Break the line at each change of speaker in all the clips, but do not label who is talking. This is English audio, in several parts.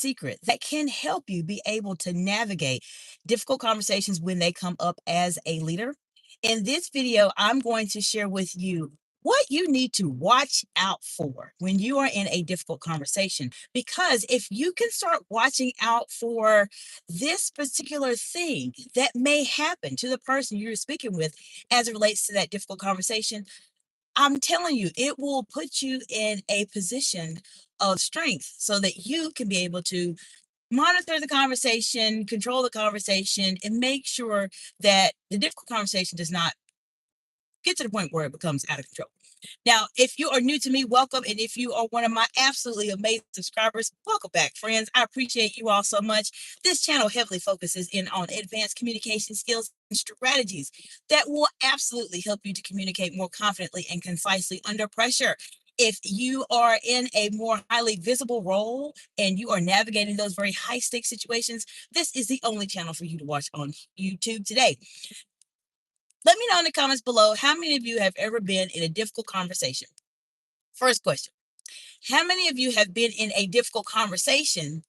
secret that can help you be able to navigate difficult conversations when they come up as a leader. In this video, I'm going to share with you what you need to watch out for when you are in a difficult conversation. Because if you can start watching out for this particular thing that may happen to the person you're speaking with as it relates to that difficult conversation, I'm telling you, it will put you in a position of strength so that you can be able to monitor the conversation, control the conversation, and make sure that the difficult conversation does not get to the point where it becomes out of control. Now, if you are new to me, welcome. And if you are one of my absolutely amazing subscribers, welcome back, friends. I appreciate you all so much. This channel heavily focuses in on advanced communication skills and strategies that will absolutely help you to communicate more confidently and concisely under pressure. If you are in a more highly visible role and you are navigating those very high stakes situations, this is the only channel for you to watch on YouTube today. Let me know in the comments below how many of you have ever been in a difficult conversation. First question, how many of you have been in a difficult conversation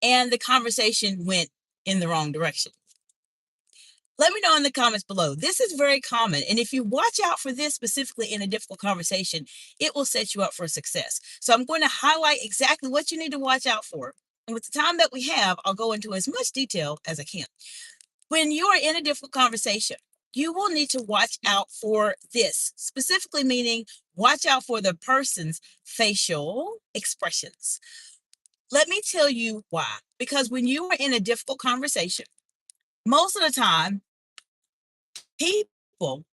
and the conversation went in the wrong direction? Let me know in the comments below. This is very common. And if you watch out for this specifically in a difficult conversation, it will set you up for success. So I'm going to highlight exactly what you need to watch out for. And with the time that we have, I'll go into as much detail as I can. When you are in a difficult conversation, you will need to watch out for this, specifically meaning watch out for the person's facial expressions. Let me tell you why. Because when you are in a difficult conversation, most of the time, people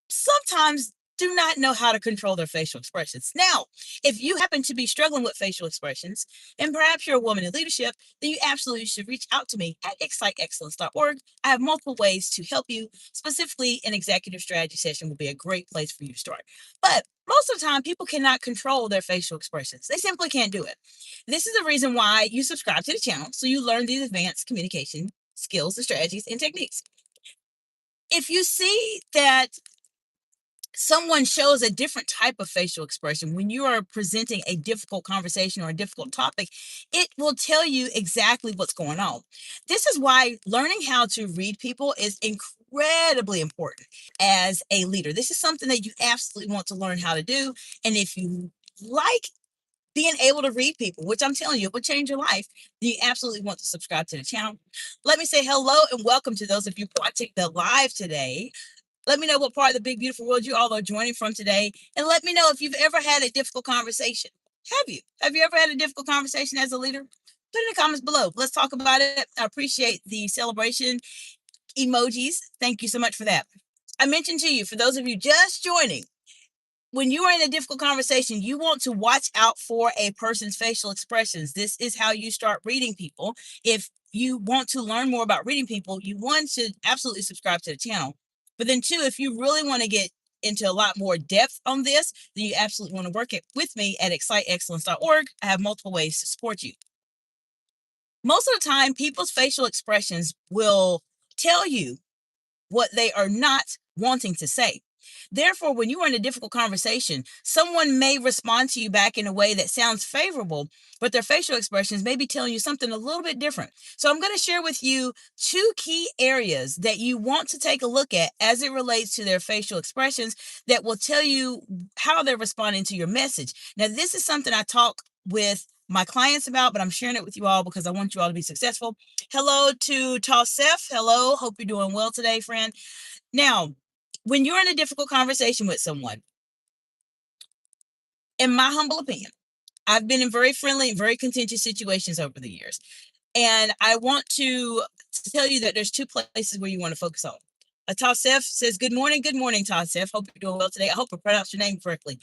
sometimes do not know how to control their facial expressions. Now, if you happen to be struggling with facial expressions, and perhaps you're a woman in leadership, then you absolutely should reach out to me at executivecommunication.org. I have multiple ways to help you. Specifically, an executive strategy session will be a great place for you to start. But most of the time, people cannot control their facial expressions. They simply can't do it. This is the reason why you subscribe to the channel, so you learn these advanced communication skills and strategies and techniques. If you see that someone shows a different type of facial expression when you are presenting a difficult conversation or a difficult topic, it will tell you exactly what's going on. This is why learning how to read people is incredibly important as a leader. This is something that you absolutely want to learn how to do. And if you like being able to read people, which I'm telling you, it will change your life, then you absolutely want to subscribe to the channel. Let me say hello and welcome to those of you watching the live today. Let me know what part of the big, beautiful world you all are joining from today. And let me know if you've ever had a difficult conversation. Have you? Have you ever had a difficult conversation as a leader? Put in the comments below. Let's talk about it. I appreciate the celebration emojis. Thank you so much for that. I mentioned to you, for those of you just joining, when you are in a difficult conversation, you want to watch out for a person's facial expressions. This is how you start reading people. If you want to learn more about reading people, you one should absolutely subscribe to the channel. But then two, if you really want to get into a lot more depth on this, then you absolutely want to work it with me at executivecommunication.org. I have multiple ways to support you. Most of the time, people's facial expressions will tell you what they are not wanting to say. Therefore, when you are in a difficult conversation, someone may respond to you back in a way that sounds favorable, but their facial expressions may be telling you something a little bit different. So I'm going to share with you two key areas that you want to take a look at as it relates to their facial expressions that will tell you how they're responding to your message. Now, this is something I talk with my clients about, but I'm sharing it with you all because I want you all to be successful. Hello to Tassef. Hello. Hope you're doing well today, friend. Now, when you're in a difficult conversation with someone, in my humble opinion, I've been in very friendly and very contentious situations over the years. And I want to tell you that there's two places where you want to focus on. Tassef says, good morning. Good morning, Tassef. Hope you're doing well today. I hope I pronounced your name correctly.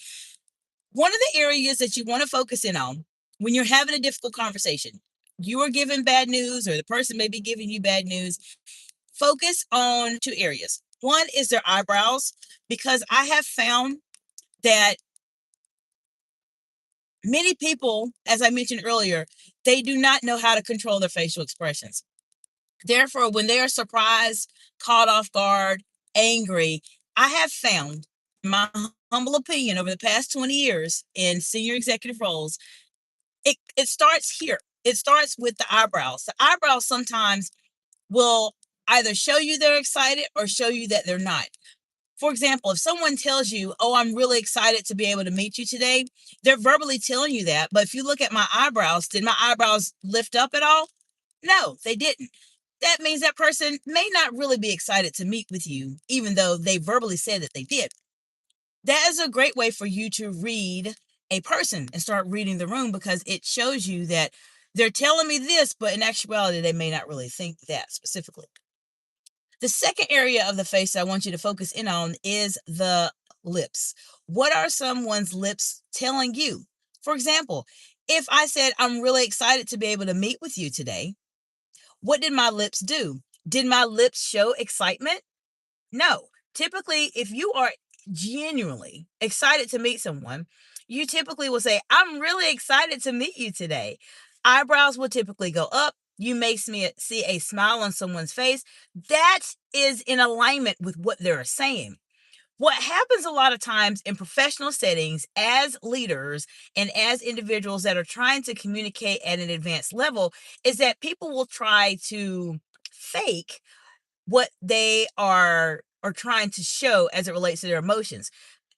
One of the areas that you want to focus in on when you're having a difficult conversation, you are given bad news or the person may be giving you bad news, focus on two areas. One is their eyebrows, because I have found that many people, as I mentioned earlier, they do not know how to control their facial expressions. Therefore, when they are surprised, caught off guard, angry, I have found, in my humble opinion, over the past 20 years in senior executive roles, it it starts here. It starts with the eyebrows. The eyebrows sometimes will either show you they're excited or show you that they're not. For example, if someone tells you, "Oh, I'm really excited to be able to meet you today," they're verbally telling you that. But if you look at my eyebrows, did my eyebrows lift up at all? No, they didn't. That means that person may not really be excited to meet with you, even though they verbally said that they did. That is a great way for you to read a person and start reading the room, because it shows you that they're telling me this, but in actuality, they may not really think that specifically. The second area of the face I want you to focus in on is the lips. What are someone's lips telling you? For example, if I said, "I'm really excited to be able to meet with you today," what did my lips do? Did my lips show excitement? No. Typically, if you are genuinely excited to meet someone, you typically will say, "I'm really excited to meet you today." Eyebrows will typically go up. You may see a smile on someone's face. That is in alignment with what they're saying. What happens a lot of times in professional settings as leaders and as individuals that are trying to communicate at an advanced level is that people will try to fake what they are trying to show as it relates to their emotions.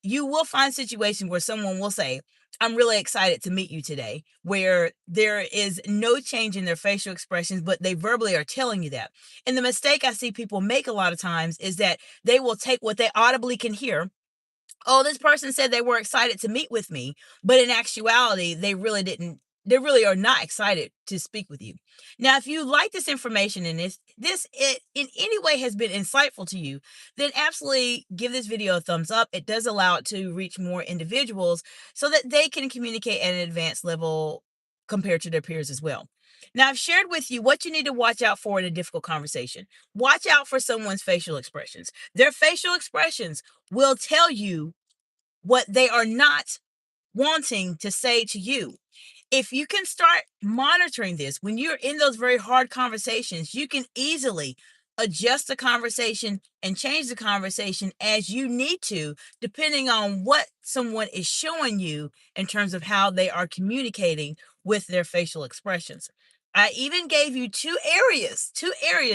You will find situations where someone will say, "I'm really excited to meet you today," where there is no change in their facial expressions, but they verbally are telling you that. And the mistake I see people make a lot of times is that they will take what they audibly can hear. "Oh, this person said they were excited to meet with me," but in actuality, they really didn't. They really are not excited to speak with you. Now, if you like this information and this it in any way has been insightful to you, then absolutely give this video a thumbs up. It does allow it to reach more individuals so that they can communicate at an advanced level compared to their peers as well. Now, I've shared with you what you need to watch out for in a difficult conversation. Watch out for someone's facial expressions. Their facial expressions will tell you what they are not wanting to say to you. If you can start monitoring this when you're in those very hard conversations, you can easily adjust the conversation and change the conversation as you need to, depending on what someone is showing you in terms of how they are communicating with their facial expressions. I even gave you two areas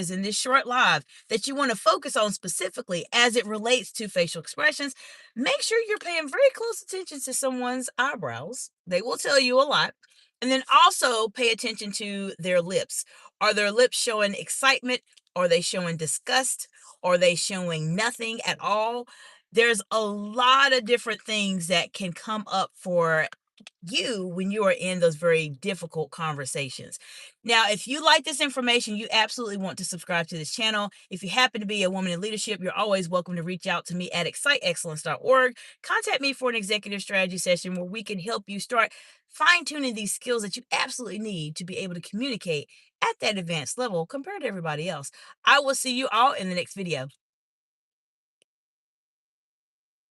in this short live that you want to focus on specifically as it relates to facial expressions. Make sure you're paying very close attention to someone's eyebrows. They will tell you a lot. And then also pay attention to their lips. Are their lips showing excitement? Are they showing disgust? Are they showing nothing at all? There's a lot of different things that can come up for you when you are in those very difficult conversations. Now, if you like this information, you absolutely want to subscribe to this channel. If you happen to be a woman in leadership, you're always welcome to reach out to me at exciteexcellence.org. Contact me for an executive strategy session where we can help you start fine-tuning these skills that you absolutely need to be able to communicate at that advanced level compared to everybody else. I will see you all in the next video.